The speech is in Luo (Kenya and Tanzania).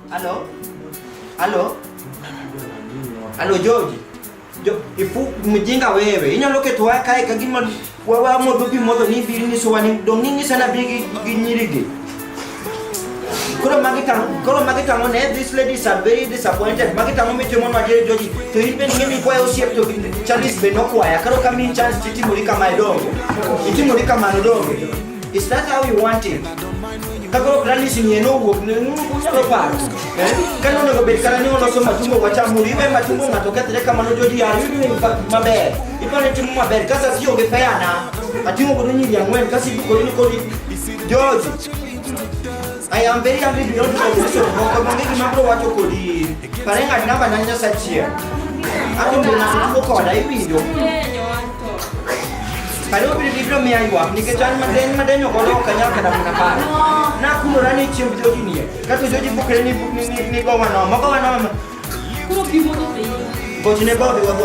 Hello George. Ifu mjinga wewe. Inyalo keto aka kagima wawa modo bi modo ni biri ni so wani dongini sana bigi ginyirige. Kolo magita ngone, these ladies are very disappointed. Magita ngome chomo na George. To even ngemi kwa usiep to Charles Benokwa ya karo kami chance titi mulika maidongo. Titi mulika manodongo. Is that how you want it? Kako krani sinyeno wo no pa. Kano no be kana ni ono so matumbo wacha muri we matumbo ngatoka tere kama no George ya you mabe. Ipone timu mabe kasa sio gefeana. Atimu kudunyi ya ngwen kasi ko ni George. I am very angry beyond the Mokamangiki Mapro Watokodi. Parenga never nanya sachia. I don't know to call I video. I don't believe me. I walk. Nikitan Madeno Kolo Kanyaka Namaka. Nakurani Chimpioni. Got to judge book any Nigovano. Mokovano. But you never be what